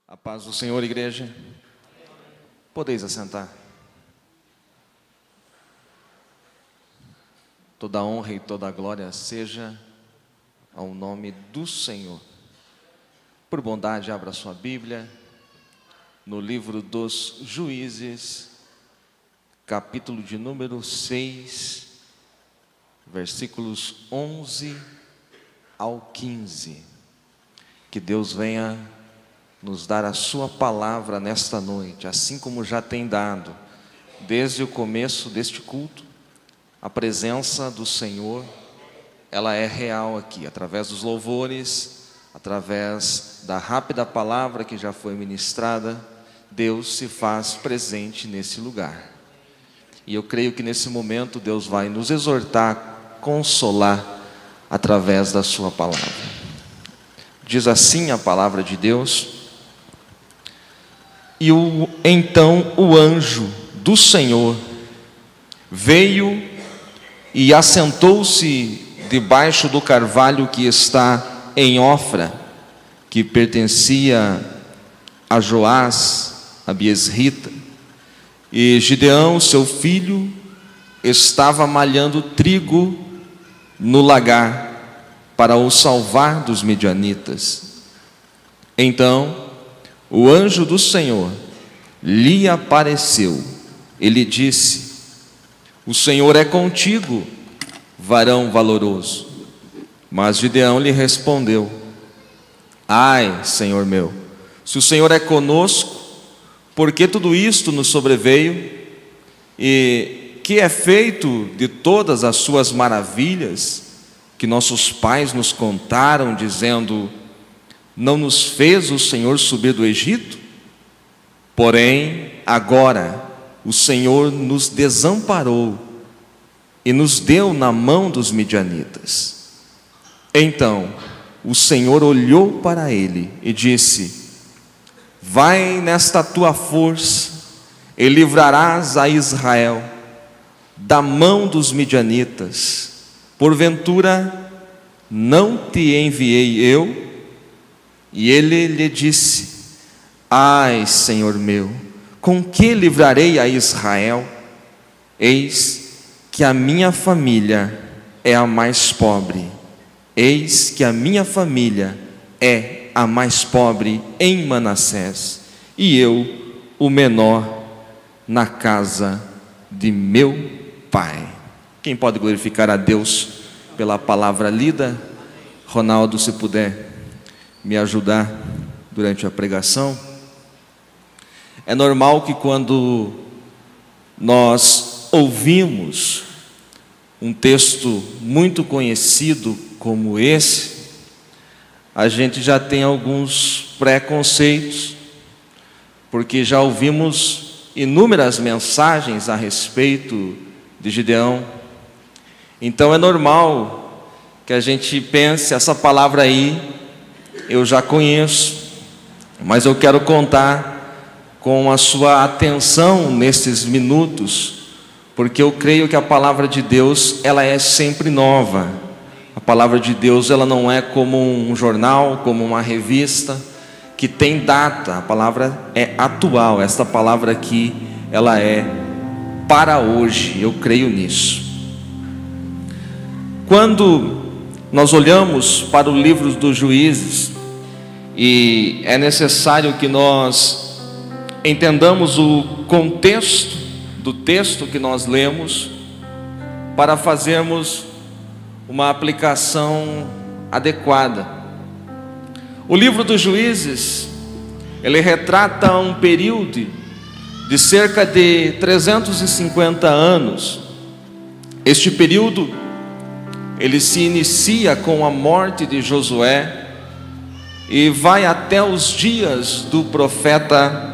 A paz do Senhor, igreja. Podeis assentar. Toda honra e toda glória seja ao nome do Senhor. Por bondade, abra sua Bíblia no livro dos Juízes, capítulo de número 6, versículos 11 ao 15. Que Deus venha nos dar a sua palavra nesta noite, assim como já tem dado desde o começo deste culto. A presença do Senhor, ela é real aqui, através dos louvores, através da rápida palavra que já foi ministrada. Deus se faz presente nesse lugar, e eu creio que nesse momento Deus vai nos exortar, consolar através da sua palavra. Diz assim a palavra de Deus: então o anjo do Senhor veio e assentou-se debaixo do carvalho que está em Ofra, que pertencia a Joás, a Biesrita. E Gideão, seu filho, estava malhando trigo no lagar para o salvar dos midianitas. Então o anjo do Senhor lhe apareceu. Ele disse: o Senhor é contigo, varão valoroso. Mas Gideão lhe respondeu: ai, Senhor meu, se o Senhor é conosco, por que tudo isto nos sobreveio? E que é feito de todas as suas maravilhas que nossos pais nos contaram, dizendo: não nos fez o Senhor subir do Egito? Porém, agora o Senhor nos desamparou e nos deu na mão dos midianitas. Então o Senhor olhou para ele e disse: vai nesta tua força e livrarás a Israel da mão dos midianitas. Porventura não te enviei eu? E ele lhe disse: ai, Senhor meu, com que livrarei a Israel? Eis que a minha família é a mais pobre. Eis que a minha família é a mais pobre em Manassés, e eu o menor na casa de meu pai. Quem pode glorificar a Deus pela palavra lida? Ronaldo, se puder me ajudar durante a pregação. É normal que quando nós ouvimos um texto muito conhecido como esse, a gente já tem alguns preconceitos, porque já ouvimos inúmeras mensagens a respeito de Gideão. Então é normal que a gente pense: essa palavra aí eu já conheço, mas eu quero contar com a sua atenção nesses minutos, porque eu creio que a palavra de Deus, ela é sempre nova. A palavra de Deus, ela não é como um jornal, como uma revista que tem data. A palavra é atual. Esta palavra aqui, ela é para hoje. Eu creio nisso. Quando nós olhamos para o livro dos Juízes, e é necessário que nós entendamos o contexto do texto que nós lemos para fazermos uma aplicação adequada. O livro dos Juízes, ele retrata um período de cerca de 350 anos. Este período, ele se inicia com a morte de Josué e vai até os dias do profeta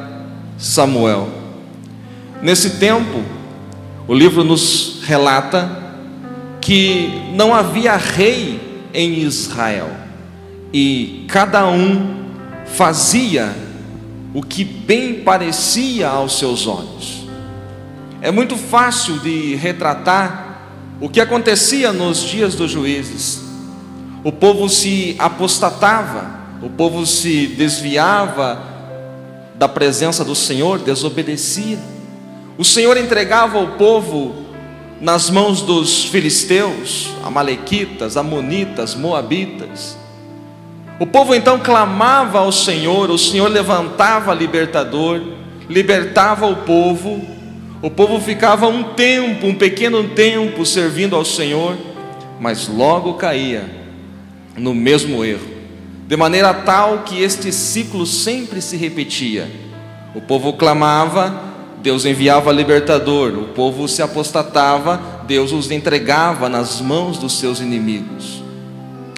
Samuel. Nesse tempo, o livro nos relata que não havia rei em Israel, e cada um fazia o que bem parecia aos seus olhos. É muito fácil de retratar o que acontecia nos dias dos juízes. O povo se apostatava, o povo se desviava da presença do Senhor, desobedecia. O Senhor entregava o povo nas mãos dos filisteus, amalequitas, amonitas, moabitas. O povo então clamava ao Senhor, o Senhor levantava libertador, libertava o povo ficava um pequeno tempo servindo ao Senhor, mas logo caía no mesmo erro, de maneira tal que este ciclo sempre se repetia. O povo clamava, Deus enviava libertador, o povo se apostatava, Deus os entregava nas mãos dos seus inimigos.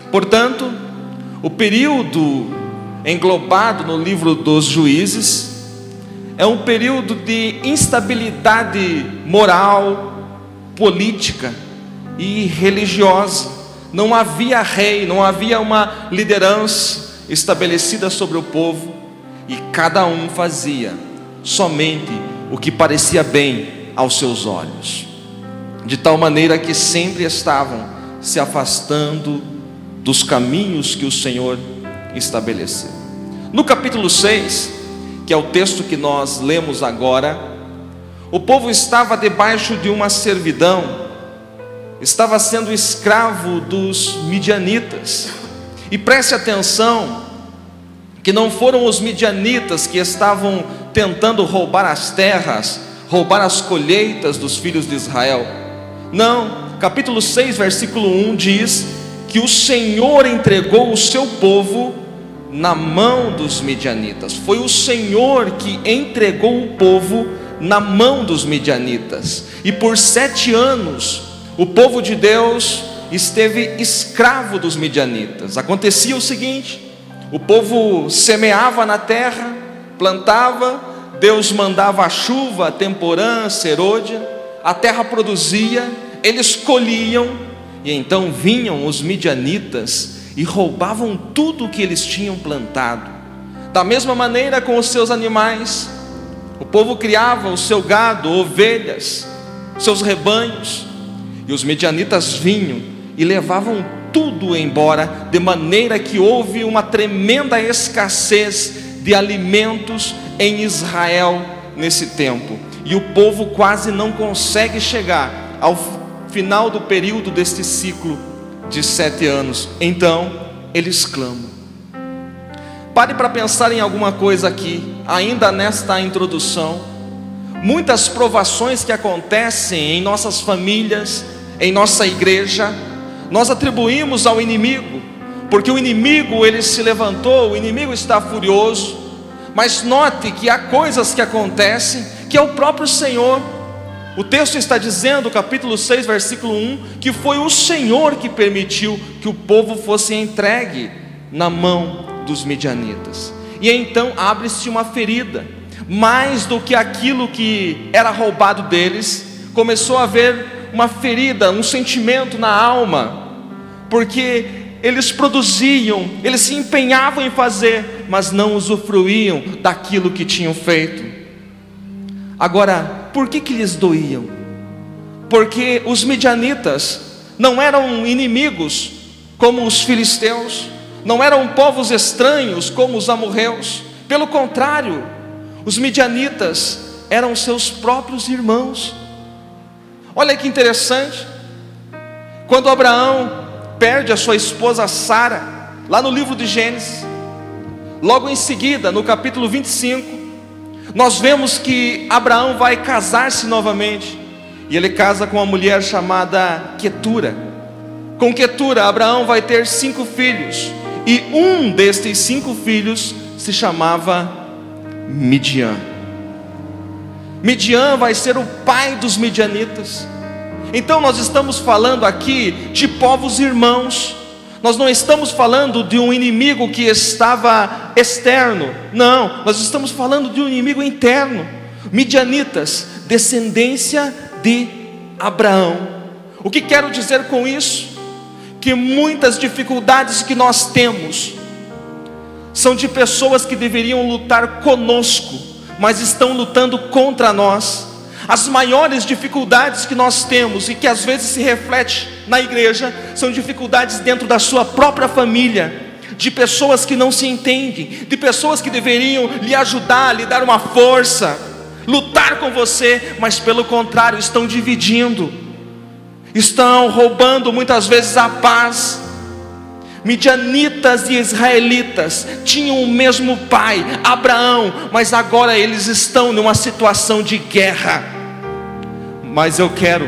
Portanto, o período englobado no livro dos Juízes é um período de instabilidade moral, política e religiosa. Não havia rei, não havia uma liderança estabelecida sobre o povo, e cada um fazia somente o que parecia bem aos seus olhos, de tal maneira que sempre estavam se afastando dos caminhos que o Senhor estabeleceu. No capítulo 6, que é o texto que nós lemos agora, o povo estava debaixo de uma servidão, estava sendo escravo dos midianitas. E preste atenção, que não foram os midianitas que estavam tentando roubar as terras, roubar as colheitas dos filhos de Israel. Não, capítulo 6, versículo 1 diz que o Senhor entregou o seu povo na mão dos midianitas. Foi o Senhor que entregou o povo na mão dos midianitas. E por 7 anos o povo de Deus esteve escravo dos midianitas. Acontecia o seguinte: o povo semeava na terra, plantava, Deus mandava a chuva, a temporã, a serôdia, a terra produzia, eles colhiam, e então vinham os midianitas e roubavam tudo o que eles tinham plantado. Da mesma maneira com os seus animais, o povo criava o seu gado, ovelhas, seus rebanhos, e os midianitas vinham e levavam tudo embora, de maneira que houve uma tremenda escassez de alimentos em Israel nesse tempo, e o povo quase não consegue chegar ao final do período deste ciclo de 7 anos. Então eles clamam. Pare para pensar em alguma coisa aqui, ainda nesta introdução. Muitas provações que acontecem em nossas famílias, em nossa igreja, nós atribuímos ao inimigo, porque o inimigo ele se levantou, o inimigo está furioso. Mas note que há coisas que acontecem que é o próprio Senhor. O texto está dizendo, capítulo 6, versículo 1, que foi o Senhor que permitiu que o povo fosse entregue na mão dos midianitas. E então abre-se uma ferida, mais do que aquilo que era roubado deles, começou a haver uma ferida, um sentimento na alma, porque eles produziam, eles se empenhavam em fazer, mas não usufruíam daquilo que tinham feito. Agora, por que lhes doíam? Porque os midianitas não eram inimigos como os filisteus, não eram povos estranhos como os amorreus. Pelo contrário, os midianitas eram seus próprios irmãos. Olha que interessante, quando Abraão perde a sua esposa Sara, lá no livro de Gênesis, logo em seguida, no capítulo 25, nós vemos que Abraão vai casar-se novamente, e ele casa com uma mulher chamada Quetura. Com Quetura, Abraão vai ter 5 filhos, e um destes 5 filhos se chamava Midian. Midian vai ser o pai dos midianitas. Então nós estamos falando aqui de povos irmãos. Nós não estamos falando de um inimigo que estava externo. Não, nós estamos falando de um inimigo interno. Midianitas, descendência de Abraão. O que quero dizer com isso? Que muitas dificuldades que nós temos são de pessoas que deveriam lutar conosco, mas estão lutando contra nós. As maiores dificuldades que nós temos, e que às vezes se reflete na igreja, são dificuldades dentro da sua própria família. de pessoas que não se entendem, de pessoas que deveriam lhe ajudar, lhe dar uma força, lutar com você, mas pelo contrário, estão dividindo, estão roubando muitas vezes a paz. Midianitas e israelitas tinham o mesmo pai, Abraão, mas agora eles estão numa situação de guerra. Mas eu quero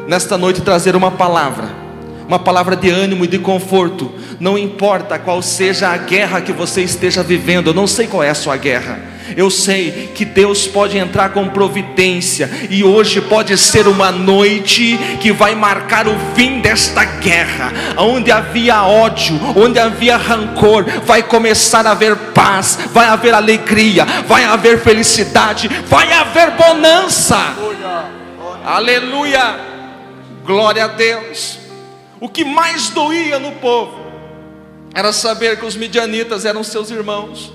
nesta noite trazer uma palavra de ânimo e de conforto. Não importa qual seja a guerra que você esteja vivendo, eu não sei qual é a sua guerra, eu sei que Deus pode entrar com providência, e hoje pode ser uma noite que vai marcar o fim desta guerra. Onde havia ódio, onde havia rancor, vai começar a haver paz, vai haver alegria, vai haver felicidade, vai haver bonança. Aleluia, glória a Deus. O que mais doía no povo era saber que os midianitas eram seus irmãos,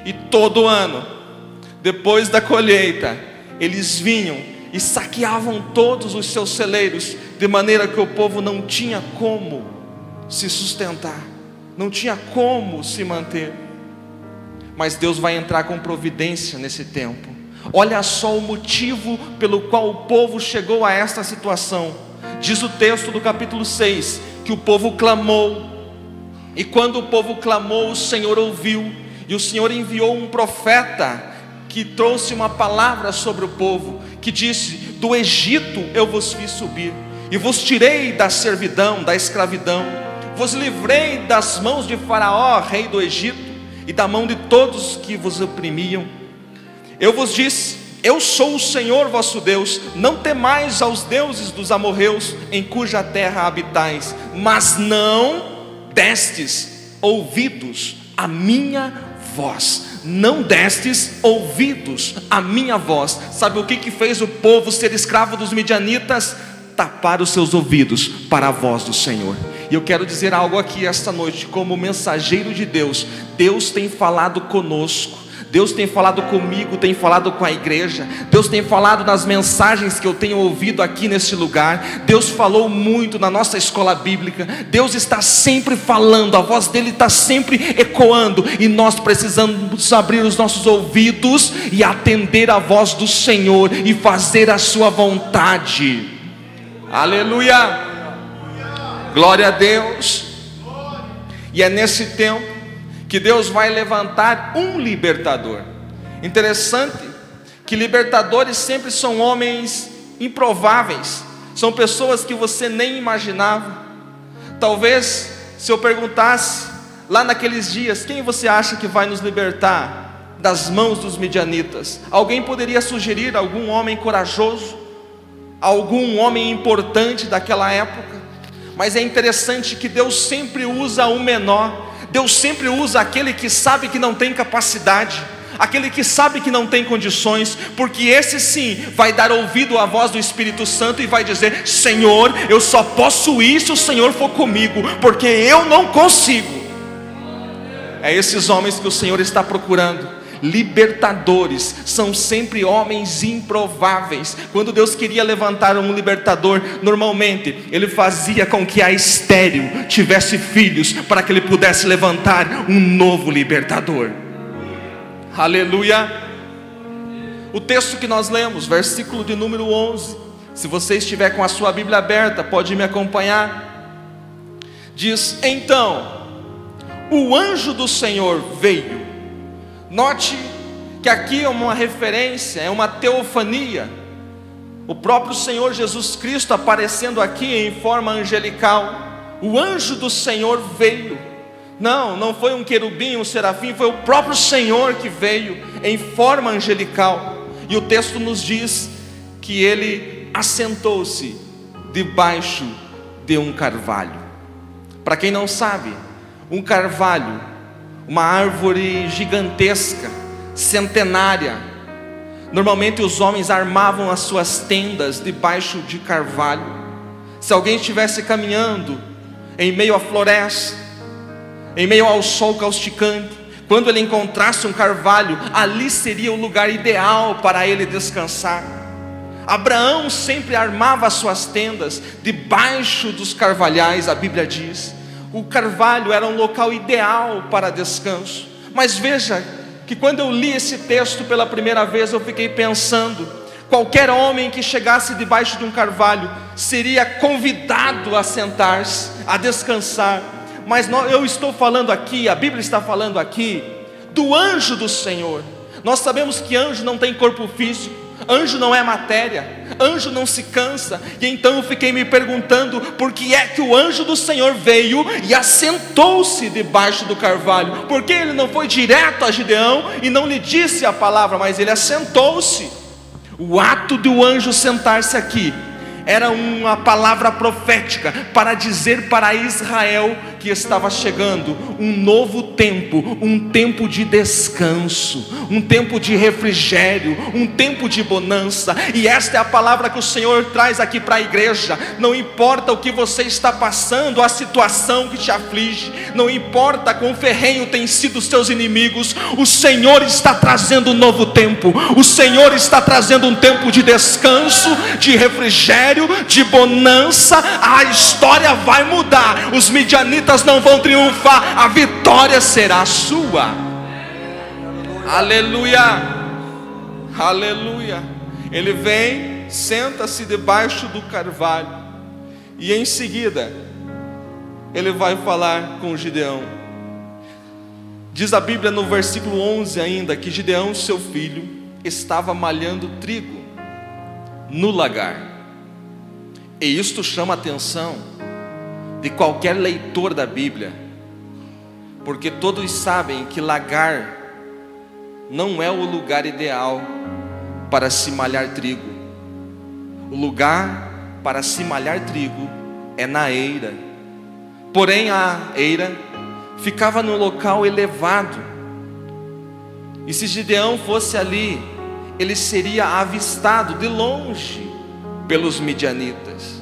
e todo ano, depois da colheita, eles vinham e saqueavam todos os seus celeiros, de maneira que o povo não tinha como se sustentar, não tinha como se manter. Mas Deus vai entrar com providência nesse tempo. Olha só o motivo pelo qual o povo chegou a esta situação. Diz o texto do capítulo 6, que o povo clamou, e quando o povo clamou, o Senhor ouviu, e o Senhor enviou um profeta, que trouxe uma palavra sobre o povo, que disse: do Egito eu vos fiz subir, e vos tirei da servidão, da escravidão, vos livrei das mãos de Faraó, rei do Egito, e da mão de todos que vos oprimiam. Eu vos disse: eu sou o Senhor vosso Deus, não temais aos deuses dos amorreus, em cuja terra habitais. Mas não destes ouvidos à minha voz, não destes ouvidos à minha voz. Sabe o que fez o povo ser escravo dos midianitas? Tapar os seus ouvidos para a voz do Senhor. E eu quero dizer algo aqui esta noite, como mensageiro de Deus. Deus tem falado conosco, Deus tem falado comigo, tem falado com a igreja, Deus tem falado nas mensagens que eu tenho ouvido aqui neste lugar. Deus falou muito na nossa escola bíblica. Deus está sempre falando, a voz dele está sempre ecoando, e nós precisamos abrir os nossos ouvidos e atender a voz do Senhor e fazer a sua vontade. Aleluia, glória a Deus. E é nesse tempo que Deus vai levantar um libertador. Interessante que libertadores sempre são homens improváveis, são pessoas que você nem imaginava. Talvez, se eu perguntasse lá naqueles dias, quem você acha que vai nos libertar das mãos dos midianitas? Alguém poderia sugerir algum homem corajoso, algum homem importante daquela época? Mas é interessante que Deus sempre usa o menor. Deus sempre usa aquele que sabe que não tem capacidade, aquele que sabe que não tem condições, porque esse sim vai dar ouvido à voz do Espírito Santo e vai dizer: Senhor, eu só posso ir se o Senhor for comigo, porque eu não consigo. É esses homens que o Senhor está procurando. Libertadores são sempre homens improváveis. Quando Deus queria levantar um libertador, normalmente Ele fazia com que a estéril tivesse filhos, para que Ele pudesse levantar um novo libertador. Aleluia. O texto que nós lemos, versículo de número 11, se você estiver com a sua Bíblia aberta, pode me acompanhar. Diz: então o anjo do Senhor veio. Note que aqui é uma referência, é uma teofania, o próprio Senhor Jesus Cristo aparecendo aqui em forma angelical. O anjo do Senhor veio. Não foi um querubim, um serafim, foi o próprio Senhor que veio em forma angelical. E o texto nos diz que ele assentou-se debaixo de um carvalho. Para quem não sabe, um carvalho, uma árvore gigantesca, centenária. Normalmente os homens armavam as suas tendas debaixo de carvalho. Se alguém estivesse caminhando em meio à floresta, em meio ao sol causticante, quando ele encontrasse um carvalho, ali seria o lugar ideal para ele descansar. Abraão sempre armava as suas tendas debaixo dos carvalhais, a Bíblia diz. o carvalho era um local ideal para descanso. Mas veja que quando eu li esse texto pela primeira vez, eu fiquei pensando: qualquer homem que chegasse debaixo de um carvalho seria convidado a sentar-se, a descansar. Mas eu estou falando aqui, a Bíblia está falando aqui do anjo do Senhor. Nós sabemos que anjo não tem corpo físico, anjo não é matéria, anjo não se cansa. E então eu fiquei me perguntando por que é que o anjo do Senhor veio e assentou-se debaixo do carvalho. Por que ele não foi direto a Gideão e não lhe disse a palavra, mas ele assentou-se? O ato do anjo sentar-se aqui era uma palavra profética para dizer para Israel que estava chegando um novo tempo, um tempo de descanso, um tempo de refrigério, um tempo de bonança. E esta é a palavra que o Senhor traz aqui para a igreja. Não importa o que você está passando, a situação que te aflige, não importa quão ferrenho tem sido os seus inimigos, o Senhor está trazendo um novo tempo. O Senhor está trazendo um tempo de descanso, de refrigério, de bonança. A história vai mudar, os midianitas não vão triunfar, a vitória será sua. Aleluia, aleluia. Ele vem, senta-se debaixo do carvalho, e em seguida ele vai falar com Gideão. Diz a Bíblia no versículo 11 ainda, que Gideão, seu filho, estava malhando trigo no lagar. E isto chama a atenção de qualquer leitor da Bíblia, porque todos sabem que lagar não é o lugar ideal para se malhar trigo. O lugar para se malhar trigo é na eira. Porém a eira ficava num local elevado, e se Gideão fosse ali, ele seria avistado de longe pelos midianitas.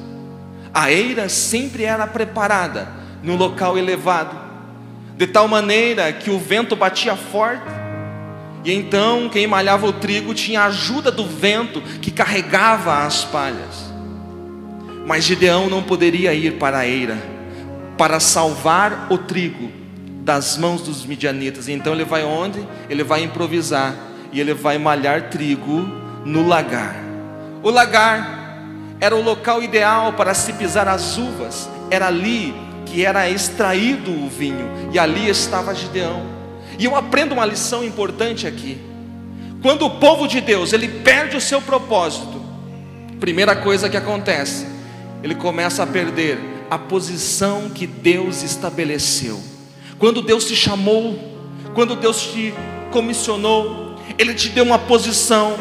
A eira sempre era preparada num local elevado, de tal maneira que o vento batia forte, e então quem malhava o trigo tinha a ajuda do vento que carregava as palhas. Mas Gideão não poderia ir para a eira para salvar o trigo das mãos dos midianitas. Então ele vai onde? Ele vai improvisar, e ele vai malhar trigo no lagar. O lagar era o local ideal para se pisar as uvas. Era ali que era extraído o vinho, e ali estava Gideão. E eu aprendo uma lição importante aqui. Quando o povo de Deus ele perde o seu propósito, primeira coisa que acontece, ele começa a perder a posição que Deus estabeleceu. Quando Deus te chamou, quando Deus te comissionou, Ele te deu uma posição.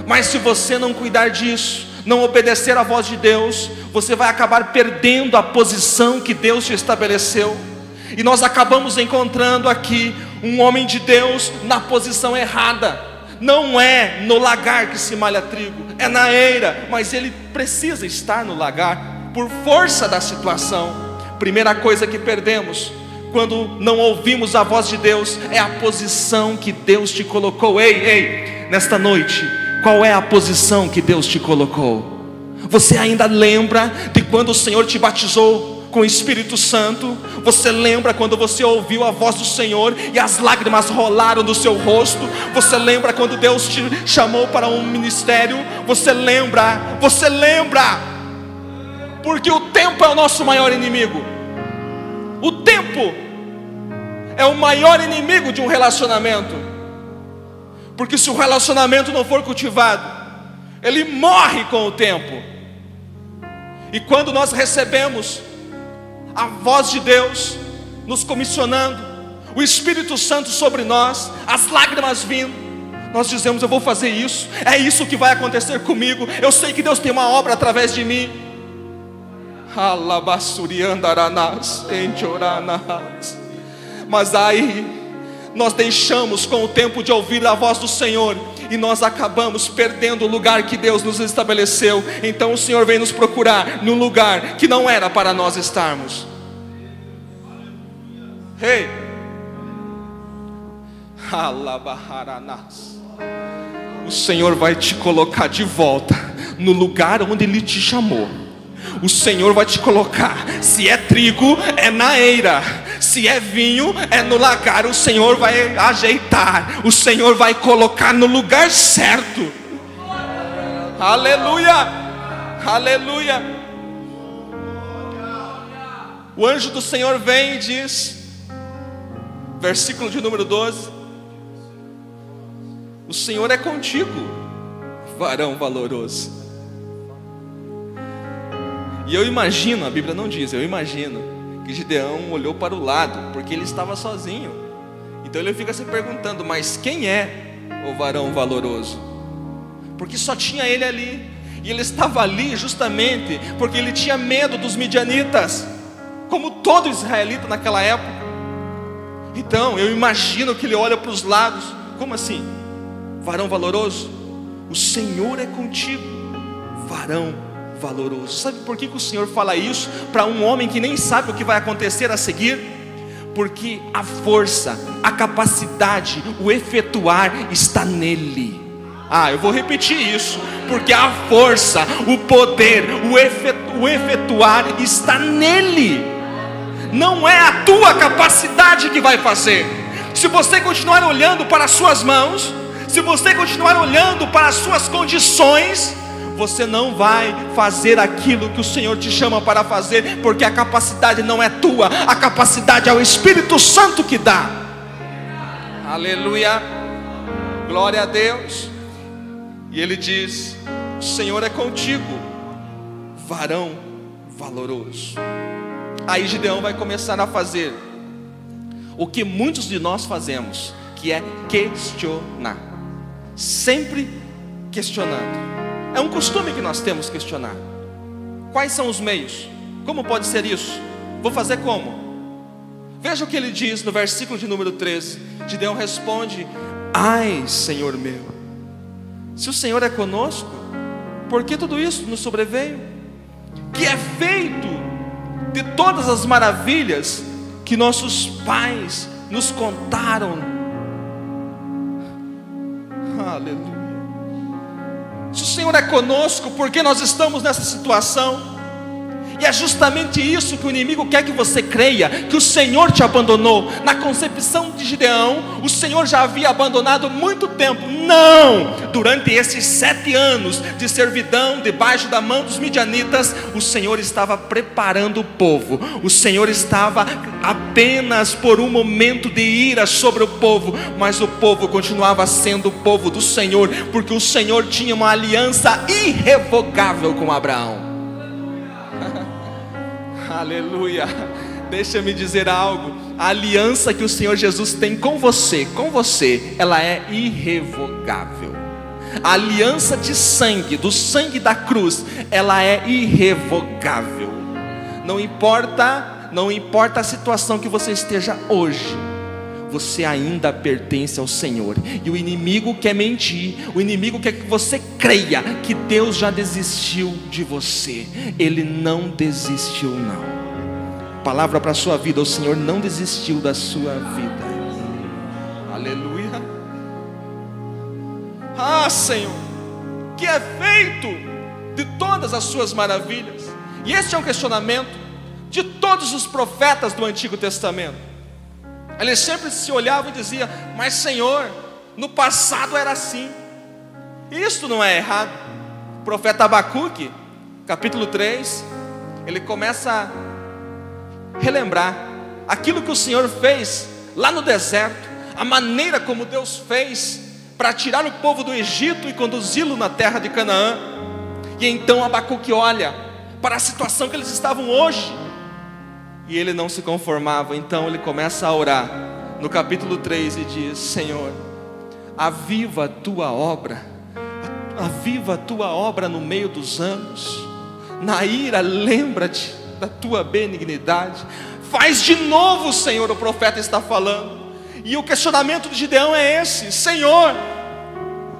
Mas se você não cuidar disso, não obedecer à voz de Deus, você vai acabar perdendo a posição que Deus te estabeleceu. E nós acabamos encontrando aqui um homem de Deus na posição errada. Não é no lagar que se malha trigo, é na eira, mas ele precisa estar no lagar por força da situação. Primeira coisa que perdemos quando não ouvimos a voz de Deus é a posição que Deus te colocou. Ei, nesta noite, qual é a posição que Deus te colocou? Você ainda lembra de quando o Senhor te batizou com o Espírito Santo? Você lembra quando você ouviu a voz do Senhor e as lágrimas rolaram do seu rosto? Você lembra quando Deus te chamou para um ministério? Você lembra? Porque o tempo é o nosso maior inimigo. O tempo é o maior inimigo de um relacionamento. Porque se o relacionamento não for cultivado, ele morre com o tempo. E quando nós recebemos a voz de Deus nos comissionando, o Espírito Santo sobre nós, as lágrimas vindo, nós dizemos: eu vou fazer isso, é isso que vai acontecer comigo, eu sei que Deus tem uma obra através de mim. Mas aí nós deixamos com o tempo de ouvir a voz do Senhor, e nós acabamos perdendo o lugar que Deus nos estabeleceu. Então o Senhor vem nos procurar num lugar que não era para nós estarmos. Ei, o Senhor vai te colocar de volta no lugar onde Ele te chamou. o Senhor vai te colocar. Se é trigo, é na eira. Se é vinho, é no lagar. O Senhor vai ajeitar. O Senhor vai colocar no lugar certo. Aleluia, aleluia. O anjo do Senhor vem e diz, versículo de número 12: o Senhor é contigo, varão valoroso. E eu imagino, a Bíblia não diz, eu imagino que Gideão olhou para o lado, porque ele estava sozinho. Então ele fica se perguntando, mas quem é o varão valoroso? Porque só tinha ele ali. E ele estava ali justamente porque ele tinha medo dos midianitas, como todo israelita naquela época. Então eu imagino que ele olha para os lados. Como assim? Varão valoroso? O Senhor é contigo, varão valoroso. Sabe por que o Senhor fala isso para um homem que nem sabe o que vai acontecer a seguir? Porque a força, a capacidade, o efetuar está nele. Eu vou repetir isso, porque a força, o poder, o efetuar está nele. Não é a tua capacidade que vai fazer. Se você continuar olhando para as suas mãos, se você continuar olhando para as suas condições, você não vai fazer aquilo que o Senhor te chama para fazer, porque a capacidade não é tua, a capacidade é o Espírito Santo que dá. Aleluia, glória a Deus. E ele diz, o Senhor é contigo, varão valoroso. Aí Gideão vai começar a fazer o que muitos de nós fazemos, que é questionar. Sempre questionando. É um costume que nós temos questionar. Quais são os meios? Como pode ser isso? Vou fazer como? Veja o que ele diz no versículo de número 13. Gideão responde, ai Senhor meu, se o Senhor é conosco, por que tudo isso nos sobreveio? Que é feito de todas as maravilhas que nossos pais nos contaram. Aleluia. Se o Senhor é conosco, por que nós estamos nessa situação? E é justamente isso que o inimigo quer que você creia, que o Senhor te abandonou. Na concepção de Gideão, o Senhor já havia abandonado muito tempo. Não! Durante esses 7 anos de servidão debaixo da mão dos midianitas, o Senhor estava preparando o povo. O Senhor estava apenas por um momento de ira sobre o povo, mas o povo continuava sendo o povo do Senhor, porque o Senhor tinha uma aliança irrevogável com Abraão. Aleluia. Deixa-me dizer algo. A aliança que o Senhor Jesus tem com você, ela é irrevogável. A aliança de sangue, do sangue da cruz, ela é irrevogável. Não importa a situação que você esteja hoje, você ainda pertence ao Senhor. E o inimigo quer mentir, o inimigo quer que você creia que Deus já desistiu de você. Ele não desistiu não. Palavra para a sua vida, o Senhor não desistiu da sua vida. Aleluia. Senhor, que é feito de todas as suas maravilhas. E este é um questionamento de todos os profetas do Antigo Testamento. Eles sempre se olhavam e diziam, mas Senhor, no passado era assim. Isso não é errado. O profeta Abacuque, capítulo 3, ele começa a relembrar aquilo que o Senhor fez lá no deserto, a maneira como Deus fez para tirar o povo do Egito e conduzi-lo na terra de Canaã. E então Abacuque olha para a situação que eles estavam hoje, e ele não se conformava. Então ele começa a orar no capítulo 3 e diz, Senhor, aviva a tua obra, aviva a tua obra no meio dos anos. Na ira lembra-te da tua benignidade. Faz de novo, Senhor. O profeta está falando. E o questionamento de Gideão é esse: Senhor,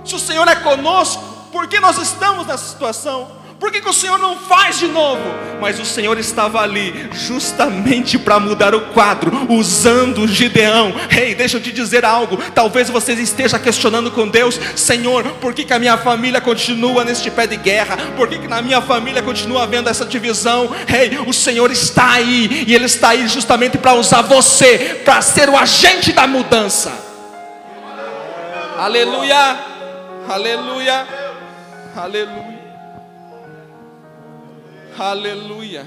se o Senhor é conosco, por que nós estamos nessa situação? Por que o Senhor não faz de novo? Mas o Senhor estava ali justamente para mudar o quadro, usando Gideão. Ei, deixa eu te dizer algo. Talvez você esteja questionando com Deus: Senhor, por que a minha família continua neste pé de guerra? Por que na minha família continua havendo essa divisão? Ei, o Senhor está aí, e Ele está aí justamente para usar você, para ser o agente da mudança. Aleluia, aleluia, aleluia. Aleluia.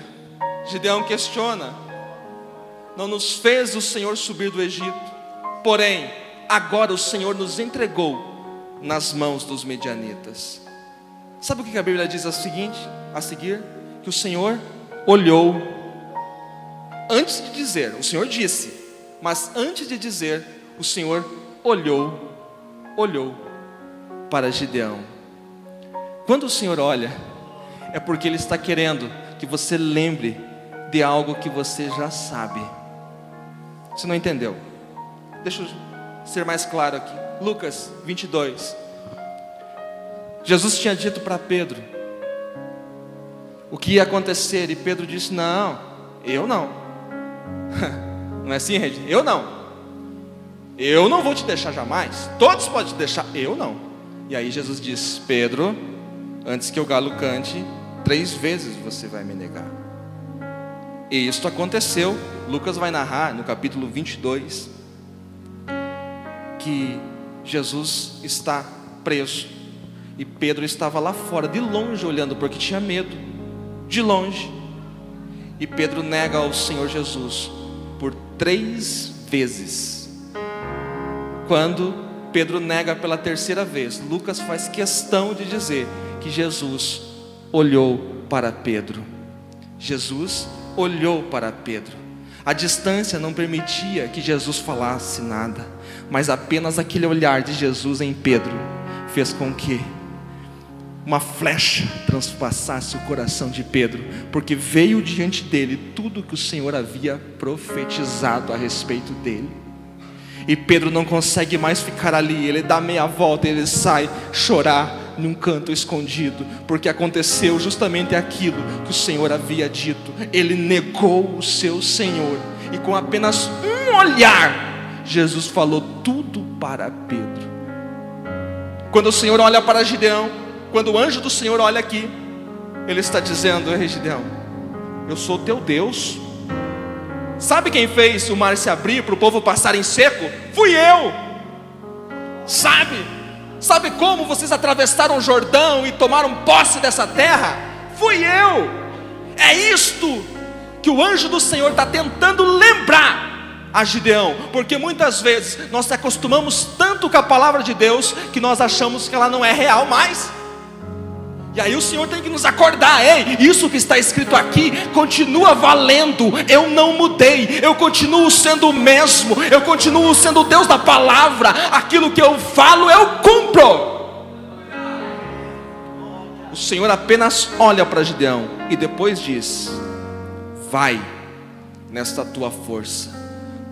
Gideão questiona: não nos fez o Senhor subir do Egito? Porém, agora o Senhor nos entregou nas mãos dos medianitas. Sabe o que a Bíblia diz a seguir? Que o Senhor olhou. Antes de dizer, o Senhor disse, mas antes de dizer, o Senhor olhou para Gideão. Quando o Senhor olha, é porque Ele está querendo que você lembre de algo que você já sabe. Você não entendeu? Deixa eu ser mais claro aqui. Lucas 22. Jesus tinha dito para Pedro o que ia acontecer, e Pedro disse: não, eu não. Não é assim, Regi? Eu não vou te deixar jamais. Todos podem te deixar, eu não. E aí Jesus disse: Pedro, antes que o galo cante, 3 vezes você vai me negar. E isso aconteceu. Lucas vai narrar no capítulo 22 que Jesus está preso, e Pedro estava lá fora, de longe olhando, porque tinha medo, de longe. E Pedro nega ao Senhor Jesus por 3 vezes. Quando Pedro nega pela 3ª vez, Lucas faz questão de dizer que Jesus olhou para Pedro. Jesus olhou para Pedro. A distância não permitia que Jesus falasse nada, mas apenas aquele olhar de Jesus em Pedro fez com que uma flecha transpassasse o coração de Pedro, porque veio diante dele tudo que o Senhor havia profetizado a respeito dele. E Pedro não consegue mais ficar ali, ele dá meia volta, ele sai chorar num canto escondido, porque aconteceu justamente aquilo que o Senhor havia dito. Ele negou o seu Senhor, e com apenas um olhar, Jesus falou tudo para Pedro. Quando o Senhor olha para Gideão, quando o anjo do Senhor olha aqui, Ele está dizendo: ei, Gideão, eu sou teu Deus. Sabe quem fez o mar se abrir para o povo passar em seco? Fui eu. Sabe como vocês atravessaram o Jordão e tomaram posse dessa terra? Fui eu. É isto que o anjo do Senhor está tentando lembrar a Gideão, porque muitas vezes nós se acostumamos tanto com a palavra de Deus que nós achamos que ela não é real mais. E aí o Senhor tem que nos acordar: ei, isso que está escrito aqui continua valendo. Eu não mudei, eu continuo sendo o mesmo, eu continuo sendo o Deus da palavra. Aquilo que eu falo, eu cumpro. O Senhor apenas olha para Gideão e depois diz: vai nesta tua força,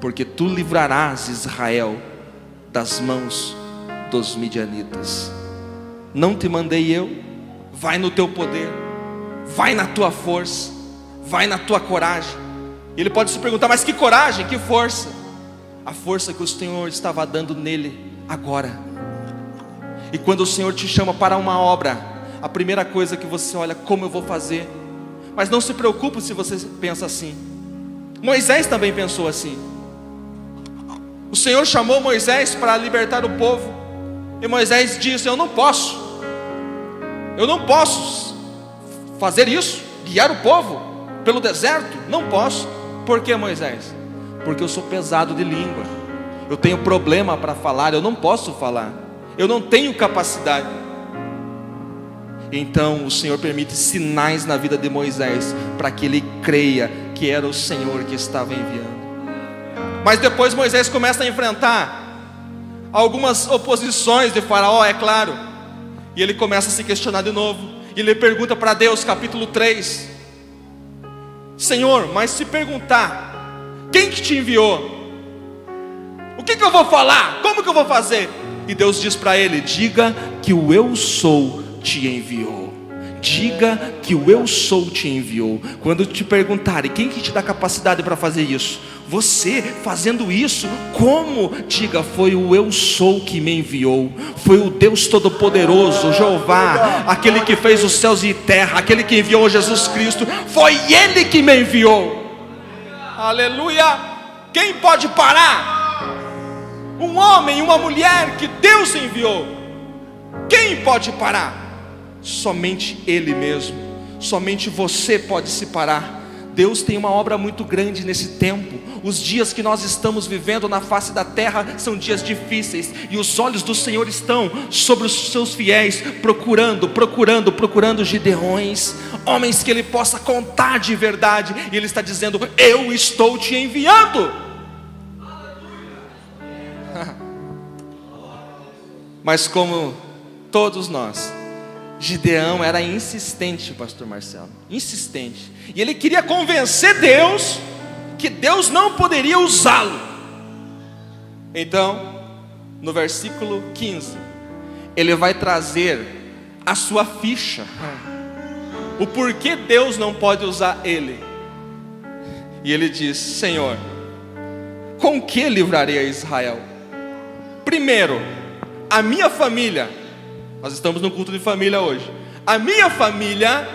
porque tu livrarás Israel das mãos dos midianitas. Não te mandei eu? Vai no teu poder, vai na tua força, vai na tua coragem. Ele pode se perguntar: mas que coragem, que força? A força que o Senhor estava dando nele agora. E quando o Senhor te chama para uma obra, a primeira coisa que você olha: como eu vou fazer? Mas não se preocupe se você pensa assim. Moisés também pensou assim. O Senhor chamou Moisés para libertar o povo, e Moisés disse: eu não posso fazer isso, guiar o povo pelo deserto, não posso. Por que, Moisés? Porque eu sou pesado de língua, eu tenho problema para falar, eu não posso falar, eu não tenho capacidade. Então o Senhor permite sinais na vida de Moisés, para que ele creia que era o Senhor que estava enviando. Mas depois Moisés começa a enfrentar algumas oposições de Faraó, é claro. E ele começa a se questionar de novo. E ele pergunta para Deus, capítulo 3: Senhor, mas se perguntar, quem que te enviou? O que eu vou falar? Como que eu vou fazer? E Deus diz para ele: diga que o eu sou te enviou. diga que o eu sou te enviou. Quando te perguntarem quem que te dá capacidade para fazer isso, você fazendo isso, como? Diga, foi o eu sou que me enviou. Foi o Deus Todo-Poderoso, Jeová, aquele que fez os céus e terra, aquele que enviou Jesus Cristo, foi Ele que me enviou. Aleluia! Quem pode parar? Um homem e uma mulher que Deus enviou. Quem pode parar? Somente Ele mesmo. Somente você pode se parar. Deus tem uma obra muito grande nesse tempo. Os dias que nós estamos vivendo na face da terra são dias difíceis, e os olhos do Senhor estão sobre os seus fiéis, procurando Gideões, homens que Ele possa contar de verdade. E Ele está dizendo: eu estou te enviando. Mas como todos nós, Gideão era insistente, pastor Marcelo, insistente, e ele queria convencer Deus que Deus não poderia usá-lo. Então, no versículo 15, ele vai trazer a sua ficha, o porquê Deus não pode usar ele. E ele diz: Senhor, com que livrarei a Israel? Primeiro, a minha família. Nós estamos no culto de família hoje. A minha família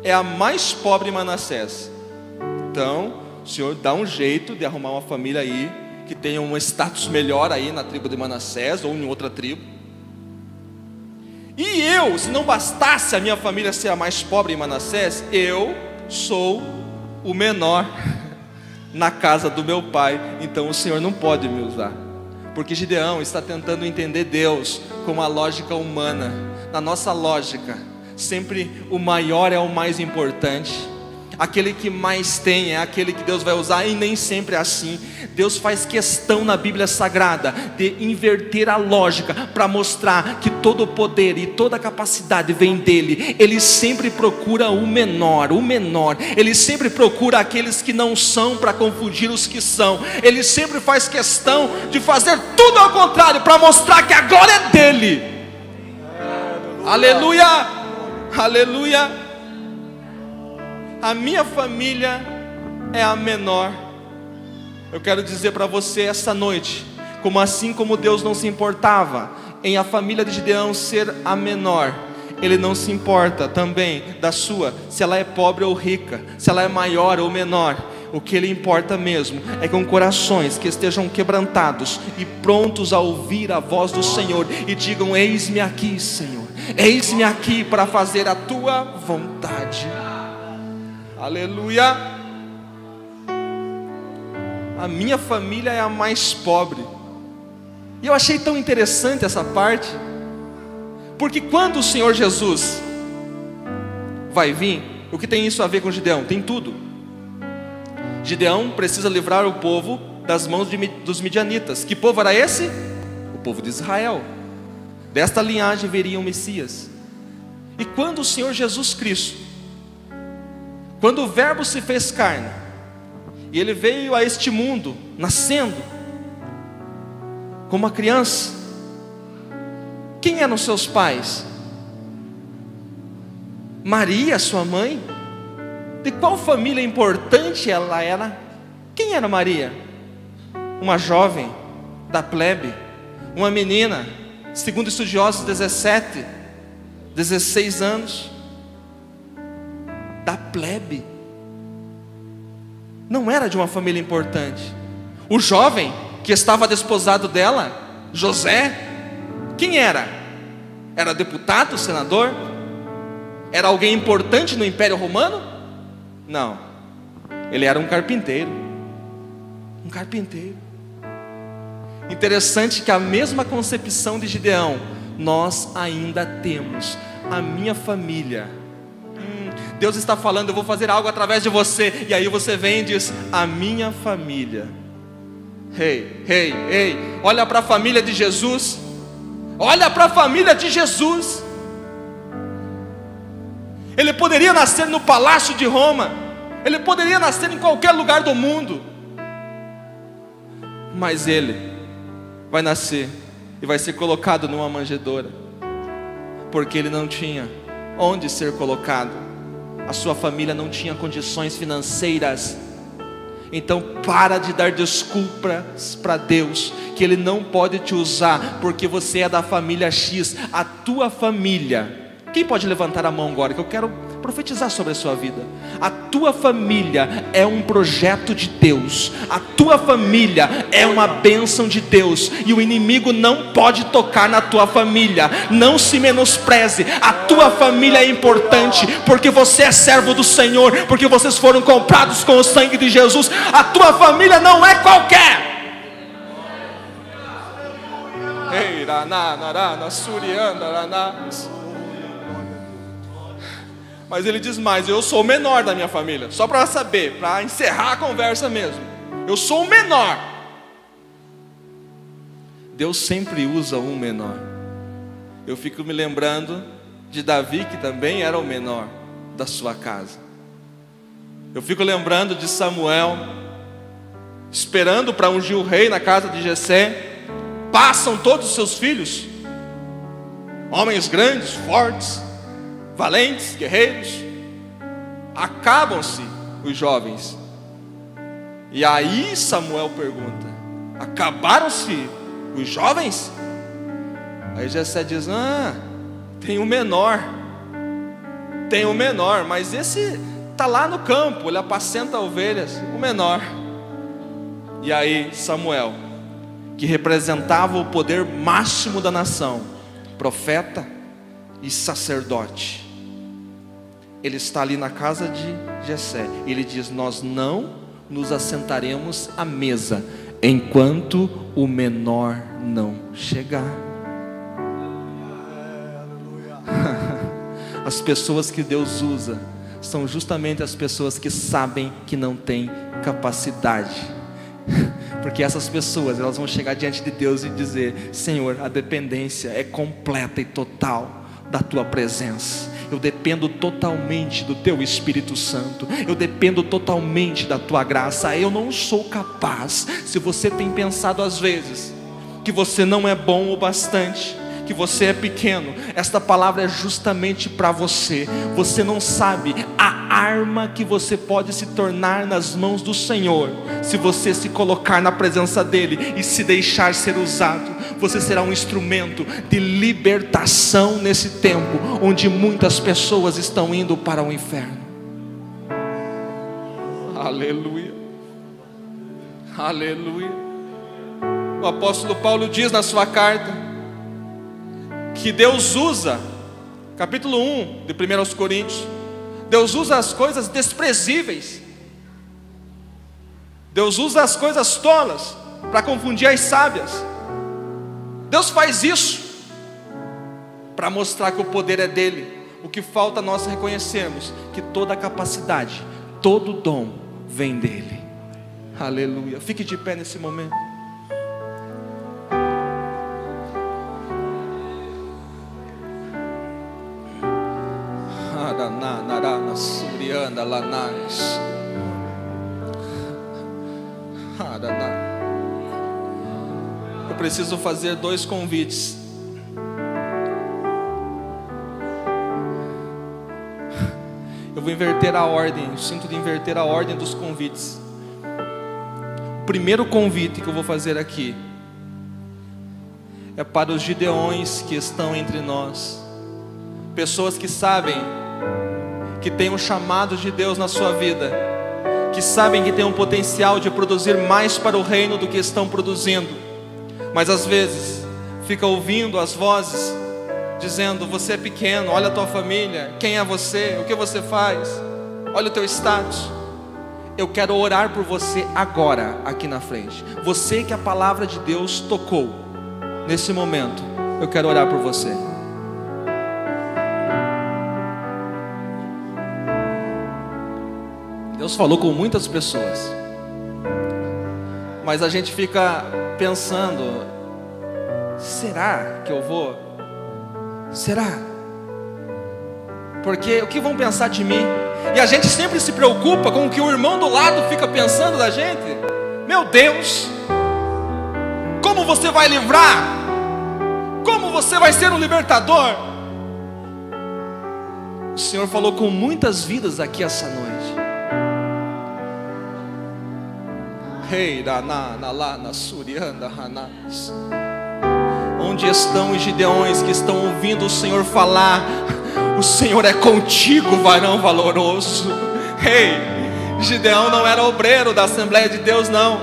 é a mais pobre em Manassés. Então, o Senhor dá um jeito de arrumar uma família aí que tenha um status melhor aí na tribo de Manassés ou em outra tribo. E eu, se não bastasse a minha família ser a mais pobre em Manassés, eu sou o menor na casa do meu pai. Então o Senhor não pode me usar. Porque Gideão está tentando entender Deus com uma lógica humana. Na nossa lógica, sempre o maior é o mais importante. Aquele que mais tem é aquele que Deus vai usar, e nem sempre é assim. Deus faz questão na Bíblia Sagrada de inverter a lógica para mostrar que todo o poder e toda a capacidade vem dele. Ele sempre procura o menor. Ele sempre procura aqueles que não são para confundir os que são. Ele sempre faz questão de fazer tudo ao contrário para mostrar que a glória é dele. Aleluia, aleluia. A minha família é a menor. Eu quero dizer para você essa noite, como assim como Deus não se importava em a família de Gideão ser a menor, Ele não se importa também da sua, se ela é pobre ou rica, se ela é maior ou menor. O que Ele importa mesmo é com corações que estejam quebrantados e prontos a ouvir a voz do Senhor e digam: eis-me aqui, Senhor, eis-me aqui para fazer a tua vontade. Aleluia. A minha família é a mais pobre. E eu achei tão interessante essa parte, porque quando o Senhor Jesus vai vir, o que tem isso a ver com Gideão? Tem tudo. Gideão precisa livrar o povo das mãos dos midianitas. Que povo era esse? O povo de Israel. Desta linhagem viria o Messias. E quando o Senhor Jesus Cristo, quando o Verbo se fez carne, e Ele veio a este mundo, nascendo como uma criança, quem eram seus pais? Maria, sua mãe. De qual família importante ela era? Quem era Maria? Uma jovem da plebe, uma menina, segundo estudiosos, 17, 16 anos, da plebe. Não era de uma família importante. O jovem que estava desposado dela, José, quem era? Era deputado, senador? Era alguém importante no Império Romano? Não, ele era um carpinteiro. Um carpinteiro. Interessante que a mesma concepção de Gideão nós ainda temos. A minha família, Deus está falando: eu vou fazer algo através de você. E aí você vem e diz: a minha família. Ei, olha para a família de Jesus. Olha para a família de Jesus. Ele poderia nascer no palácio de Roma, ele poderia nascer em qualquer lugar do mundo, mas ele vai nascer e vai ser colocado numa manjedoura, porque ele não tinha onde ser colocado. A sua família não tinha condições financeiras. Então para de dar desculpas para Deus, que Ele não pode te usar, porque você é da família X. A tua família, quem pode levantar a mão agora, que eu quero profetizar sobre a sua vida. A tua família é um projeto de Deus. A tua família é uma bênção de Deus. E o inimigo não pode tocar na tua família. Não se menospreze. A tua família é importante, porque você é servo do Senhor, porque vocês foram comprados com o sangue de Jesus. A tua família não é qualquer. Mas ele diz mais: eu sou o menor da minha família. Só para saber, para encerrar a conversa mesmo, eu sou o menor. Deus sempre usa um menor. Eu fico me lembrando de Davi, que também era o menor da sua casa. Eu fico lembrando de Samuel, esperando para ungir o rei na casa de Jessé. Passam todos os seus filhos, homens grandes, fortes, valentes, guerreiros. Acabam-se os jovens. E aí Samuel pergunta: acabaram-se os jovens? Aí Jessé diz: tem um menor. Tem um menor, mas esse está lá no campo, ele apacenta ovelhas, o menor. E aí Samuel, que representava o poder máximo da nação, profeta e sacerdote, ele está ali na casa de Jessé. Ele diz: nós não nos assentaremos à mesa enquanto o menor não chegar. As pessoas que Deus usa são justamente as pessoas que sabem que não têm capacidade. Porque essas pessoas, elas vão chegar diante de Deus e dizer: Senhor, a dependência é completa e total da Tua presença. Eu dependo totalmente do Teu Espírito Santo. Eu dependo totalmente da Tua graça. Eu não sou capaz. Se você tem pensado às vezes que você não é bom o bastante, que você é pequeno, esta palavra é justamente para você. Você não sabe a arma que você pode se tornar nas mãos do Senhor. Se você se colocar na presença dEle e se deixar ser usado, você será um instrumento de libertação nesse tempo onde muitas pessoas estão indo para o inferno. Aleluia, aleluia. O apóstolo Paulo diz na sua carta que Deus usa, capítulo 1 de 1 Coríntios, Deus usa as coisas desprezíveis, Deus usa as coisas tolas para confundir as sábias. Deus faz isso para mostrar que o poder é dele. O que falta nós reconhecermos que toda a capacidade, todo dom vem dele. Aleluia. Fique de pé nesse momento. Eu preciso fazer 2 convites. Eu vou inverter a ordem. Eu sinto de inverter a ordem dos convites. O primeiro convite que eu vou fazer aqui é para os gideões que estão entre nós. Pessoas que sabem que tem um chamado de Deus na sua vida, que sabem que tem um potencial de produzir mais para o reino do que estão produzindo, mas às vezes fica ouvindo as vozes dizendo: você é pequeno, olha a tua família, quem é você, o que você faz, olha o teu status. Eu quero orar por você agora, aqui na frente. Você que a palavra de Deus tocou nesse momento, eu quero orar por você. Deus falou com muitas pessoas, mas a gente fica pensando: será que eu vou? Será? Porque o que vão pensar de mim? E a gente sempre se preocupa com o que o irmão do lado fica pensando da gente. Meu Deus, como você vai livrar? Como você vai ser um libertador? O Senhor falou com muitas vidas aqui essa noite. Onde estão os gideões que estão ouvindo o Senhor falar? O Senhor é contigo, varão valoroso. Gideão não era obreiro da Assembleia de Deus, não.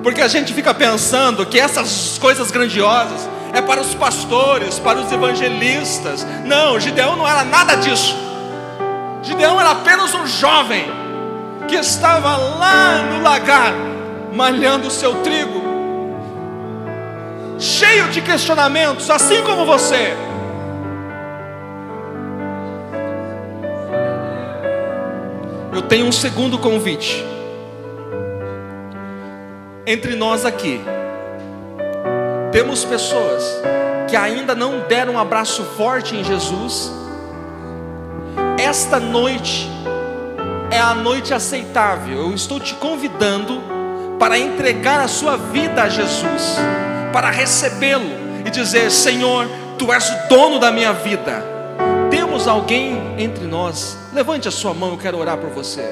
Porque a gente fica pensando que essas coisas grandiosas é para os pastores, para os evangelistas. Não, Gideão não era nada disso. Gideão era apenas um jovem que estava lá no lagar, malhando o seu trigo, cheio de questionamentos, assim como você. Eu tenho um segundo convite. Entre nós aqui, temos pessoas que ainda não deram um abraço forte em Jesus. Esta noite é a noite aceitável. Eu estou te convidando para entregar a sua vida a Jesus, para recebê-lo e dizer: Senhor, Tu és o dono da minha vida. Temos alguém entre nós? Levante a sua mão, eu quero orar por você.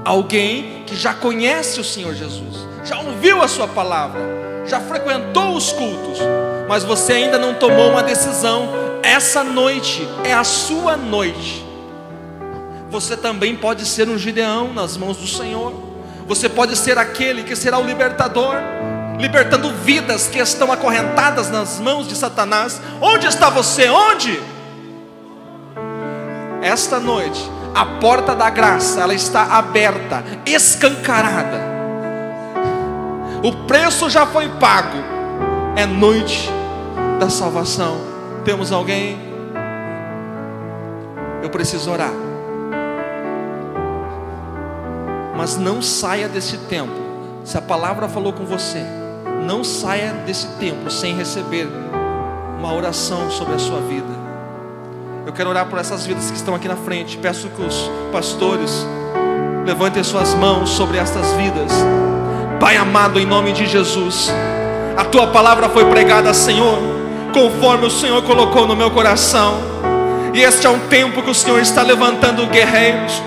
Alguém que já conhece o Senhor Jesus, já ouviu a sua palavra, já frequentou os cultos, mas você ainda não tomou uma decisão. Essa noite é a sua noite. Você também pode ser um Gideão nas mãos do Senhor. Você pode ser aquele que será o libertador, libertando vidas que estão acorrentadas nas mãos de Satanás. Onde está você? Onde? Esta noite a porta da graça, ela está aberta, escancarada. O preço já foi pago. É noite da salvação. Temos alguém? Eu preciso orar. Mas não saia desse templo. Se a palavra falou com você, não saia desse templo sem receber uma oração sobre a sua vida. Eu quero orar por essas vidas que estão aqui na frente. Peço que os pastores levantem suas mãos sobre estas vidas. Pai amado, em nome de Jesus, a Tua palavra foi pregada, Senhor, conforme o Senhor colocou no meu coração. E este é um tempo que o Senhor está levantando guerreiros.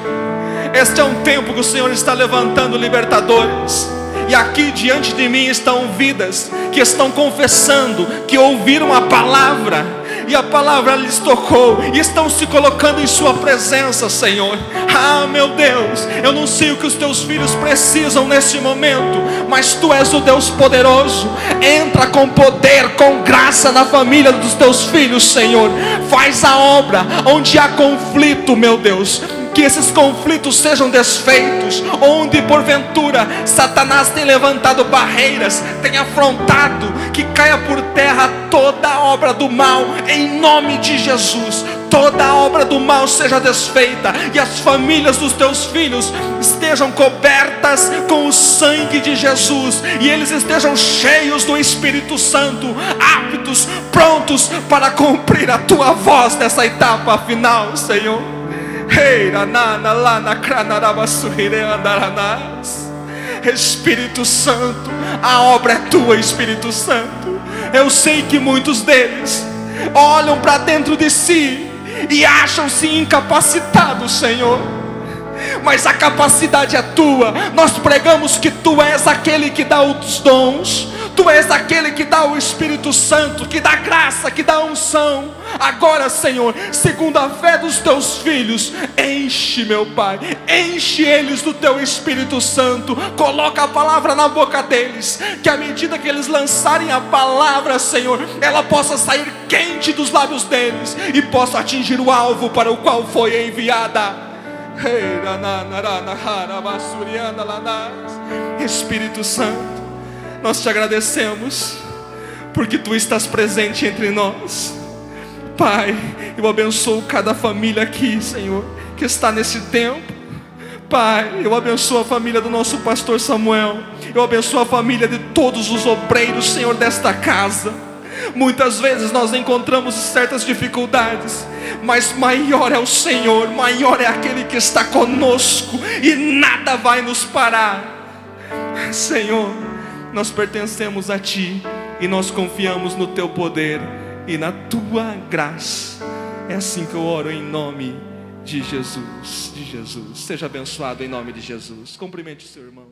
Este é um tempo que o Senhor está levantando libertadores. E aqui diante de mim estão vidas que estão confessando que ouviram a palavra, e a palavra lhes tocou, e estão se colocando em sua presença, Senhor. Ah, meu Deus, eu não sei o que os teus filhos precisam neste momento, mas Tu és o Deus poderoso. Entra com poder, com graça na família dos teus filhos, Senhor. Faz a obra onde há conflito, meu Deus. Que esses conflitos sejam desfeitos. Onde porventura Satanás tem levantado barreiras, tem afrontado, que caia por terra toda a obra do mal, em nome de Jesus. Toda a obra do mal seja desfeita, e as famílias dos teus filhos estejam cobertas com o sangue de Jesus, e eles estejam cheios do Espírito Santo, aptos, prontos para cumprir a Tua voz nessa etapa final, Senhor. Espírito Santo, a obra é Tua, Espírito Santo. Eu sei que muitos deles olham para dentro de si e acham-se incapacitados, Senhor, mas a capacidade é Tua. Nós pregamos que Tu és aquele que dá os dons, Tu és aquele que dá o Espírito Santo, que dá graça, que dá unção. Agora, Senhor, segundo a fé dos Teus filhos, enche, meu Pai, enche eles do Teu Espírito Santo. Coloca a palavra na boca deles, que à medida que eles lançarem a palavra, Senhor, ela possa sair quente dos lábios deles e possa atingir o alvo para o qual foi enviada. Espírito Santo, nós Te agradecemos, porque Tu estás presente entre nós. Pai, eu abençoo cada família aqui, Senhor, que está nesse tempo. Pai, eu abençoo a família do nosso pastor Samuel. Eu abençoo a família de todos os obreiros, Senhor, desta casa. Muitas vezes nós encontramos certas dificuldades, mas maior é o Senhor, maior é aquele que está conosco, e nada vai nos parar. Senhor, nós pertencemos a Ti, e nós confiamos no Teu poder, e na tua graça. É assim que eu oro em nome de Jesus, de Jesus. Seja abençoado em nome de Jesus. Cumprimente o seu irmão.